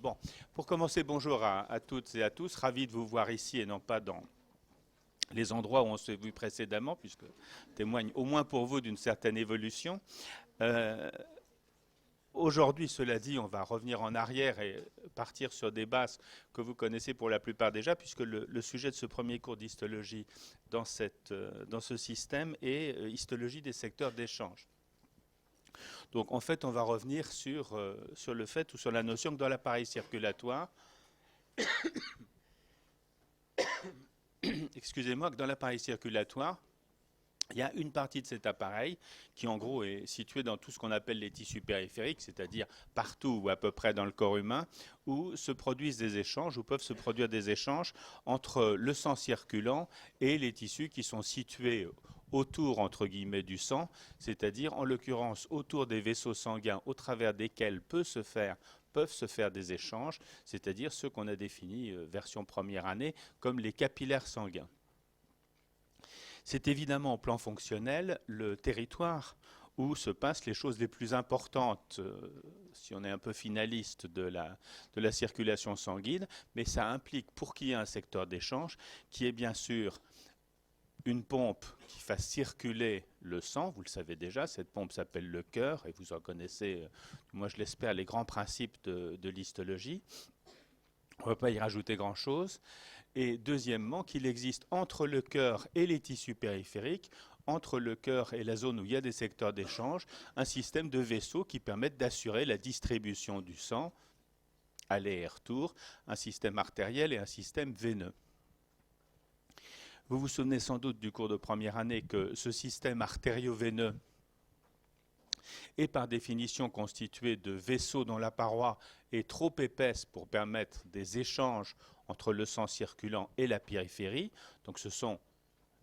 Bon, pour commencer, bonjour à toutes et à tous. Ravi de vous voir ici et non pas dans les endroits où on s'est vu précédemment, puisque témoigne au moins pour vous d'une certaine évolution. Euh, Aujourd'hui, cela dit, on va revenir en arrière et partir sur des bases que vous connaissez pour la plupart déjà, puisque le sujet de ce premier cours d'histologie dans ce système est histologie des secteurs d'échange. Donc en fait, on va revenir sur le fait ou sur la notion que dans l'appareil circulatoire, excusez-moi, que dans l'appareil circulatoire, il y a une partie de cet appareil qui en gros est située dans tout ce qu'on appelle les tissus périphériques, c'est-à-dire partout ou à peu près dans le corps humain, où se produisent des échanges, où peuvent se produire des échanges entre le sang circulant et les tissus qui sont situés autour, entre guillemets, du sang, c'est-à-dire en l'occurrence autour des vaisseaux sanguins au travers desquels peuvent se faire des échanges, c'est-à-dire ceux qu'on a définis, version première année, comme les capillaires sanguins. C'est évidemment au plan fonctionnel le territoire où se passent les choses les plus importantes, si on est un peu finaliste de la circulation sanguine, mais ça implique, pour qu'il y ait un secteur d'échange, qui est bien sûr une pompe qui fasse circuler le sang, vous le savez déjà, cette pompe s'appelle le cœur, et vous en connaissez, moi je l'espère, les grands principes de l'histologie. On ne va pas y rajouter grand-chose. Et deuxièmement, qu'il existe entre le cœur et les tissus périphériques, entre le cœur et la zone où il y a des secteurs d'échange, un système de vaisseaux qui permettent d'assurer la distribution du sang, aller et retour, un système artériel et un système veineux. Vous vous souvenez sans doute du cours de première année que ce système artério-veineux est par définition constitué de vaisseaux dont la paroi est trop épaisse pour permettre des échanges entre le sang circulant et la périphérie. Donc ce sont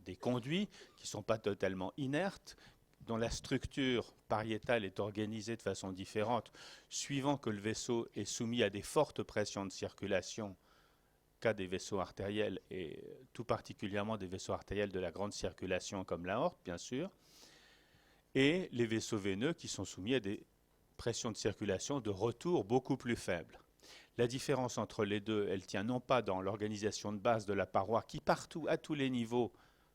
des conduits qui ne sont pas totalement inertes, dont la structure pariétale est organisée de façon différente, suivant que le vaisseau est soumis à des fortes pressions de circulation, cas des vaisseaux artériels, et tout particulièrement des vaisseaux artériels de la grande circulation comme l'aorte, bien sûr, et les vaisseaux veineux qui sont soumis à des pressions de circulation de retour beaucoup plus faibles. La différence entre les deux, elle tient non pas dans l'organisation de base de la paroi qui partout, à tous les niveaux,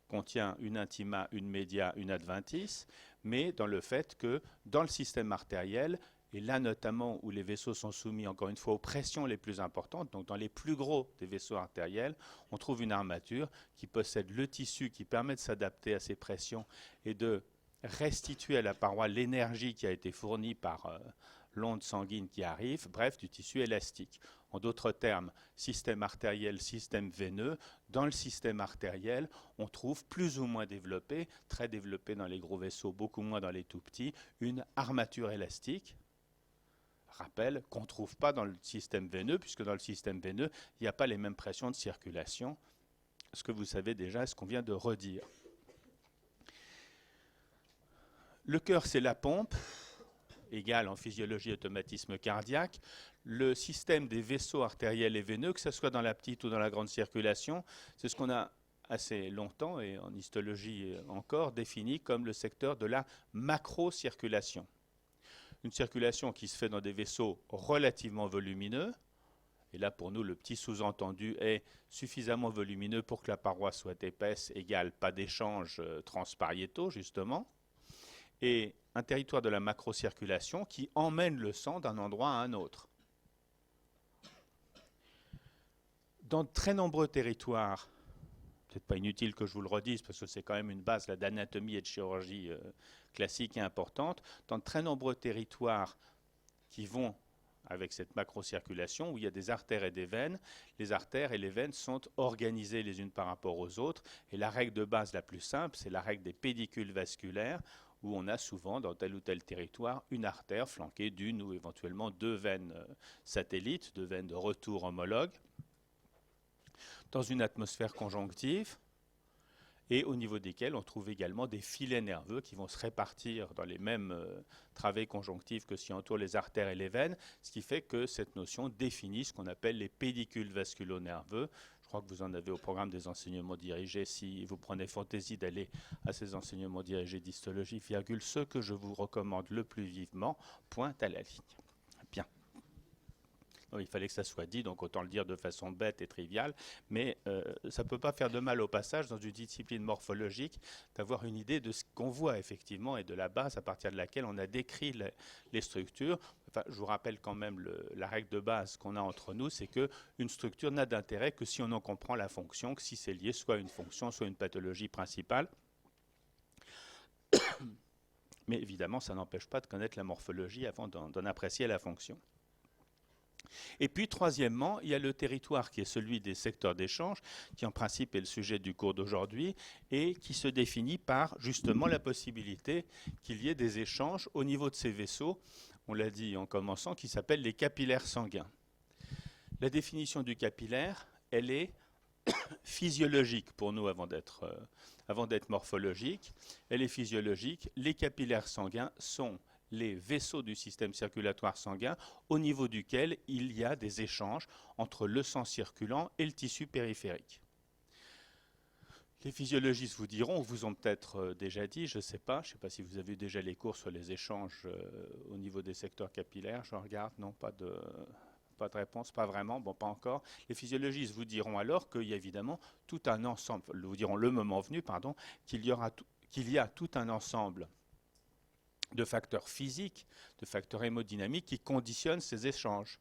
contient une intima, une média, une adventice, mais dans le fait que dans le système artériel, et là notamment où les vaisseaux sont soumis encore une fois aux pressions les plus importantes, donc dans les plus gros des vaisseaux artériels, on trouve une armature qui possède le tissu qui permet de s'adapter à ces pressions et de restituer à la paroi l'énergie qui a été fournie par l'onde sanguine qui arrive, bref, du tissu élastique. En d'autres termes, système artériel, système veineux. Dans le système artériel, on trouve plus ou moins développé, très développé dans les gros vaisseaux, beaucoup moins dans les tout petits, une armature élastique. Rappel qu'on ne trouve pas dans le système veineux, puisque dans le système veineux, il n'y a pas les mêmes pressions de circulation, ce que vous savez déjà, ce qu'on vient de redire. Le cœur, c'est la pompe, égale en physiologie automatisme cardiaque. Le système des vaisseaux artériels et veineux, que ce soit dans la petite ou dans la grande circulation, c'est ce qu'on a assez longtemps, et en histologie encore, défini comme le secteur de la macrocirculation. Une circulation qui se fait dans des vaisseaux relativement volumineux, et là pour nous le petit sous-entendu est suffisamment volumineux pour que la paroi soit épaisse, égale pas d'échanges transpariétaux justement, et un territoire de la macrocirculation qui emmène le sang d'un endroit à un autre. Dans de très nombreux territoires, peut-être pas inutile que je vous le redise parce que c'est quand même une base d'anatomie et de chirurgie classique et importante, dans de très nombreux territoires qui vont avec cette macrocirculation où il y a des artères et des veines, les artères et les veines sont organisées les unes par rapport aux autres, et la règle de base la plus simple, c'est la règle des pédicules vasculaires, où on a souvent dans tel ou tel territoire une artère flanquée d'une ou éventuellement deux veines satellites, deux veines de retour homologues, dans une atmosphère conjonctive, et au niveau desquels on trouve également des filets nerveux qui vont se répartir dans les mêmes travées conjonctives que ce qui entoure les artères et les veines, ce qui fait que cette notion définit ce qu'on appelle les pédicules vasculo-nerveux. Je crois que vous en avez au programme des enseignements dirigés si vous prenez fantaisie d'aller à ces enseignements dirigés d'histologie, virgule, ce que je vous recommande le plus vivement, pointe à la ligne. Bien. Il fallait que ça soit dit, donc autant le dire de façon bête et triviale, mais ça ne peut pas faire de mal au passage dans une discipline morphologique d'avoir une idée de ce qu'on voit effectivement et de la base à partir de laquelle on a décrit les structures. Enfin, je vous rappelle quand même la règle de base qu'on a entre nous, c'est qu'une structure n'a d'intérêt que si on en comprend la fonction, que si c'est lié soit à une fonction, soit à une pathologie principale. Mais évidemment, ça n'empêche pas de connaître la morphologie avant d'en apprécier la fonction. Et puis, troisièmement, il y a le territoire qui est celui des secteurs d'échange, qui en principe est le sujet du cours d'aujourd'hui, et qui se définit par justement la possibilité qu'il y ait des échanges au niveau de ces vaisseaux, on l'a dit en commençant, qui s'appellent les capillaires sanguins. La définition du capillaire, elle est physiologique pour nous avant d'être morphologique. Elle est physiologique. Les capillaires sanguins sont les vaisseaux du système circulatoire sanguin au niveau duquel il y a des échanges entre le sang circulant et le tissu périphérique. Les physiologistes vous diront, ou vous ont peut-être déjà dit, je ne sais pas si vous avez eu déjà les cours sur les échanges au niveau des secteurs capillaires. Je regarde, non, pas de réponse, pas vraiment, bon, pas encore. Les physiologistes vous diront alors qu'il y a évidemment tout un ensemble, vous diront le moment venu, pardon, qu'il y a tout un ensemble de facteurs physiques, de facteurs hémodynamiques qui conditionnent ces échanges.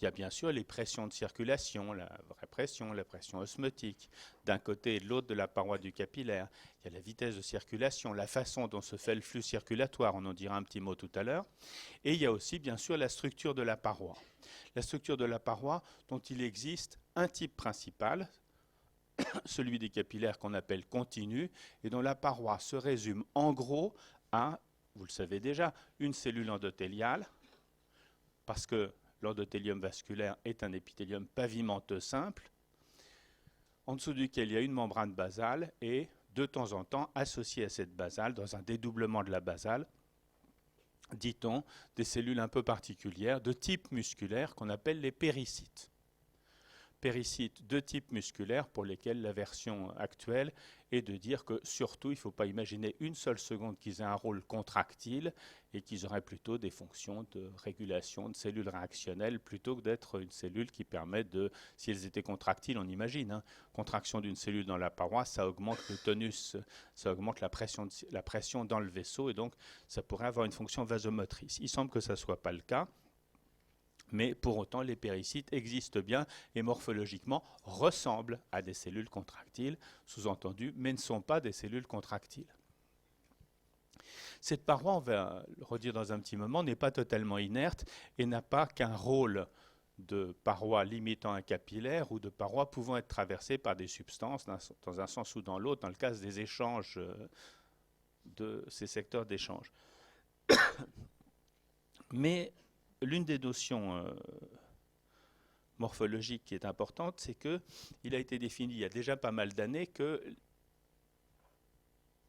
Il y a bien sûr les pressions de circulation, la vraie pression, la pression osmotique, d'un côté et de l'autre de la paroi du capillaire. Il y a la vitesse de circulation, la façon dont se fait le flux circulatoire, on en dira un petit mot tout à l'heure. Et il y a aussi bien sûr la structure de la paroi. La structure de la paroi dont il existe un type principal, celui des capillaires qu'on appelle continu, et dont la paroi se résume en gros à, vous le savez déjà, une cellule endothéliale, parce que l'endothélium vasculaire est un épithélium pavimenteux simple, en dessous duquel il y a une membrane basale et, de temps en temps, associée à cette basale, dans un dédoublement de la basale, dit-on, des cellules un peu particulières de type musculaire qu'on appelle les péricytes. Péricytes de type musculaire pour lesquels la version actuelle est de dire que surtout il ne faut pas imaginer une seule seconde qu'ils aient un rôle contractile et qu'ils auraient plutôt des fonctions de régulation de cellules réactionnelles plutôt que d'être une cellule qui permet de, si elles étaient contractiles, on imagine, contraction d'une cellule dans la paroi, ça augmente le tonus, ça augmente la pression dans le vaisseau et donc ça pourrait avoir une fonction vasomotrice. Il semble que ça ne soit pas le cas. Mais pour autant, les péricytes existent bien et morphologiquement ressemblent à des cellules contractiles, sous-entendu, mais ne sont pas des cellules contractiles. Cette paroi, on va le redire dans un petit moment, n'est pas totalement inerte et n'a pas qu'un rôle de paroi limitant un capillaire ou de paroi pouvant être traversée par des substances dans un sens ou dans l'autre, dans le cas des échanges de ces secteurs d'échange. Mais l'une des notions morphologiques qui est importante, c'est qu'il a été défini il y a déjà pas mal d'années que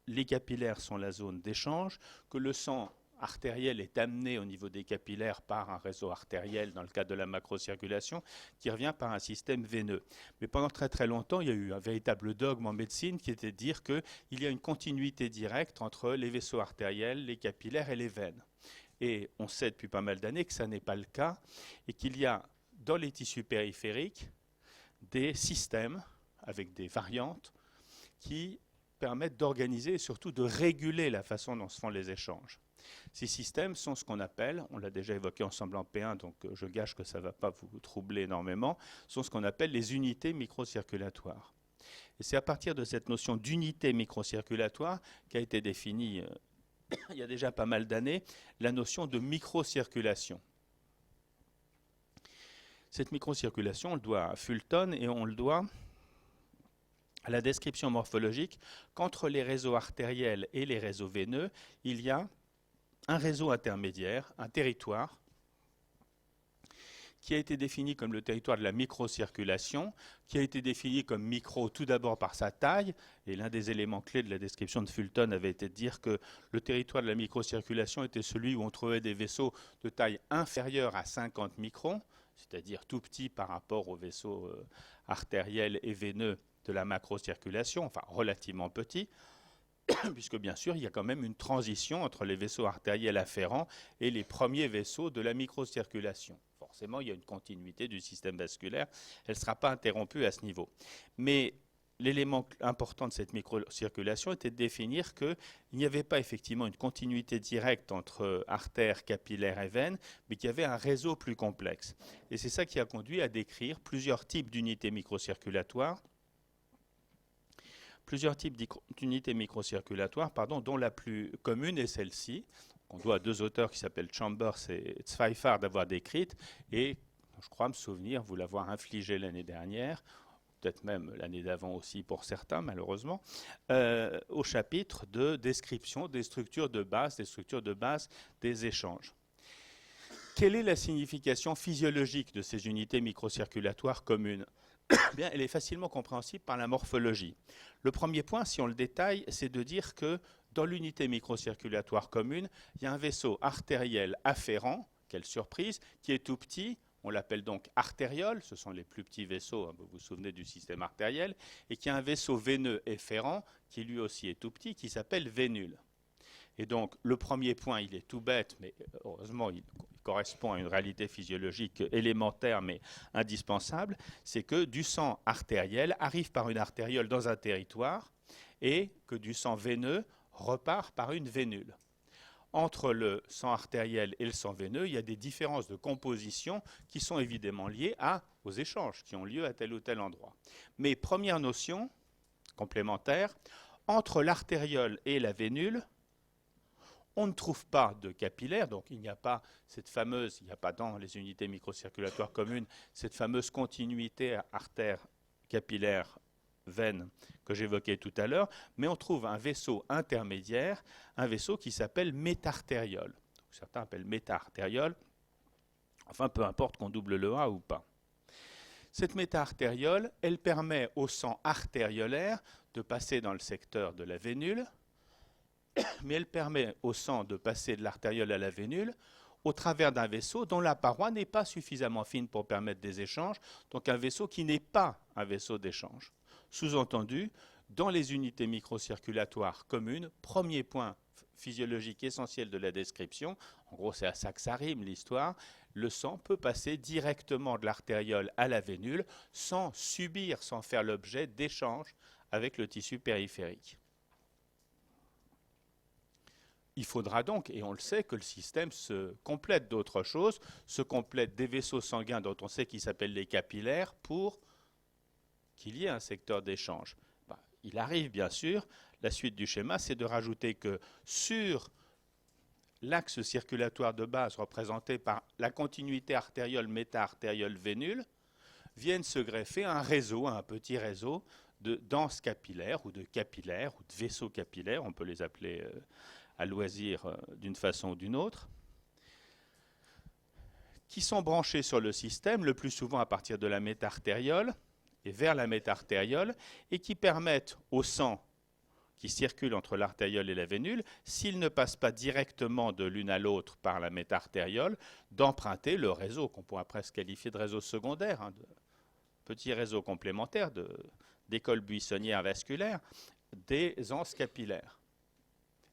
les capillaires sont la zone d'échange, que le sang artériel est amené au niveau des capillaires par un réseau artériel dans le cadre de la macrocirculation qui revient par un système veineux. Mais pendant très très longtemps, il y a eu un véritable dogme en médecine qui était de dire qu'il y a une continuité directe entre les vaisseaux artériels, les capillaires et les veines. Et on sait depuis pas mal d'années que ça n'est pas le cas et qu'il y a dans les tissus périphériques des systèmes avec des variantes qui permettent d'organiser et surtout de réguler la façon dont se font les échanges. Ces systèmes sont ce qu'on appelle, on l'a déjà évoqué ensemble en P1, donc je gage que ça ne va pas vous troubler énormément, sont ce qu'on appelle les unités microcirculatoires. Et c'est à partir de cette notion d'unité microcirculatoire qu'a été définie il y a déjà pas mal d'années, la notion de microcirculation. Cette microcirculation, on le doit à Fulton et on le doit à la description morphologique qu'entre les réseaux artériels et les réseaux veineux, il y a un réseau intermédiaire, un territoire, qui a été défini comme le territoire de la microcirculation, qui a été défini comme micro tout d'abord par sa taille, et l'un des éléments clés de la description de Fulton avait été de dire que le territoire de la microcirculation était celui où on trouvait des vaisseaux de taille inférieure à 50 microns, c'est-à-dire tout petits par rapport aux vaisseaux artériels et veineux de la macrocirculation, enfin relativement petits, puisque bien sûr il y a quand même une transition entre les vaisseaux artériels afférents et les premiers vaisseaux de la microcirculation. forcément, il y a une continuité du système vasculaire. Elle ne sera pas interrompue à ce niveau. Mais l'élément important de cette microcirculation était de définir qu'il n'y avait pas effectivement une continuité directe entre artères, capillaires et veines, mais qu'il y avait un réseau plus complexe. Et c'est ça qui a conduit à décrire plusieurs types d'unités microcirculatoires, dont la plus commune est celle-ci. On doit à deux auteurs qui s'appellent Chambers et Zweifach d'avoir décrite, et je crois me souvenir vous l'avoir infligée l'année dernière, peut-être même l'année d'avant aussi pour certains malheureusement, au chapitre de description des structures de base, des échanges. Quelle est la signification physiologique de ces unités microcirculatoires communes ? Bien, elle est facilement compréhensible par la morphologie. Le premier point, si on le détaille, c'est de dire que dans l'unité microcirculatoire commune, il y a un vaisseau artériel afférent, quelle surprise, qui est tout petit, on l'appelle donc artériole, ce sont les plus petits vaisseaux, hein, vous vous souvenez du système artériel, et qui a un vaisseau veineux efférent, qui lui aussi est tout petit, qui s'appelle vénule. Et donc, le premier point, il est tout bête, mais heureusement, il correspond à une réalité physiologique élémentaire, mais indispensable, c'est que du sang artériel arrive par une artériole dans un territoire et que du sang veineux repart par une vénule. Entre le sang artériel et le sang veineux, il y a des différences de composition qui sont évidemment liées aux échanges qui ont lieu à tel ou tel endroit. Mais première notion complémentaire, entre l'artériole et la vénule, on ne trouve pas de capillaire, donc il n'y a pas dans les unités microcirculatoires communes, cette fameuse continuité artère, capillaire, veine que j'évoquais tout à l'heure, mais on trouve un vaisseau intermédiaire, un vaisseau qui s'appelle métartériole. Donc, certains appellent métartériole, enfin peu importe qu'on double le A ou pas. Cette métartériole, elle permet au sang artériolaire de passer dans le secteur de la vénule, mais elle permet au sang de passer de l'artériole à la vénule au travers d'un vaisseau dont la paroi n'est pas suffisamment fine pour permettre des échanges, donc un vaisseau qui n'est pas un vaisseau d'échange. Sous-entendu, dans les unités microcirculatoires communes, premier point physiologique essentiel de la description, en gros c'est à ça que ça rime l'histoire, le sang peut passer directement de l'artériole à la vénule sans subir, sans faire l'objet d'échanges avec le tissu périphérique. Il faudra donc, et on le sait, que le système se complète d'autres choses, se complète des vaisseaux sanguins dont on sait qu'ils s'appellent les capillaires pour qu'il y ait un secteur d'échange. Il arrive bien sûr, la suite du schéma, c'est de rajouter que sur l'axe circulatoire de base représenté par la continuité artériole, méta-artériole, vénule, viennent se greffer un petit réseau de denses capillaires ou de vaisseaux capillaires, on peut les appeler à loisir d'une façon ou d'une autre, qui sont branchés sur le système, le plus souvent à partir de la métartériole et vers la métartériole, et qui permettent au sang qui circule entre l'artériole et la vénule, s'il ne passe pas directement de l'une à l'autre par la métartériole, d'emprunter le réseau, qu'on pourrait presque qualifier de réseau secondaire, hein, de petit réseau complémentaire d'école buissonnière vasculaire, des anses capillaires.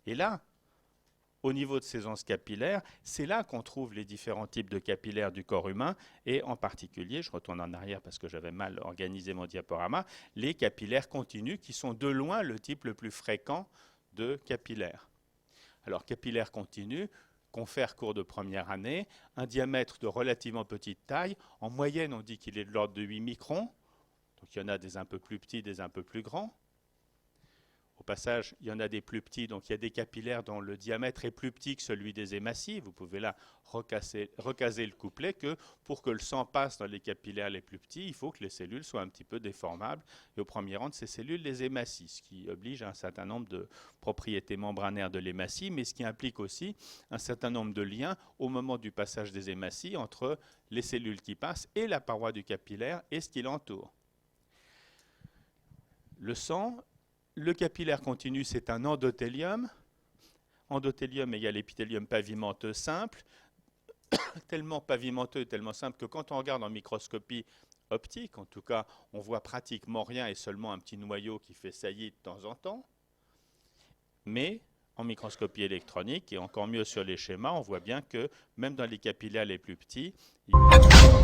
Et là, au niveau de ces anses capillaires, c'est là qu'on trouve les différents types de capillaires du corps humain, et en particulier, je retourne en arrière parce que j'avais mal organisé mon diaporama, les capillaires continus qui sont de loin le type le plus fréquent de capillaires. Alors, capillaire continu confère cours de première année, un diamètre de relativement petite taille, en moyenne on dit qu'il est de l'ordre de 8 microns, donc il y en a des un peu plus petits, des un peu plus grands. Au passage, il y en a des plus petits, donc il y a des capillaires dont le diamètre est plus petit que celui des hématies. Vous pouvez là recaser le couplet que pour que le sang passe dans les capillaires les plus petits, il faut que les cellules soient un petit peu déformables. Et au premier rang de ces cellules, les hématies, ce qui oblige à un certain nombre de propriétés membranaires de l'hématie, mais ce qui implique aussi un certain nombre de liens au moment du passage des hématies entre les cellules qui passent et la paroi du capillaire et ce qui l'entoure. Le sang... Le capillaire continu, c'est un endothélium. Endothélium égale épithélium pavimenteux simple. Tellement pavimenteux et tellement simple que quand on regarde en microscopie optique, en tout cas, on voit pratiquement rien et seulement un petit noyau qui fait saillie de temps en temps. Mais en microscopie électronique et encore mieux sur les schémas, on voit bien que même dans les capillaires les plus petits, il y a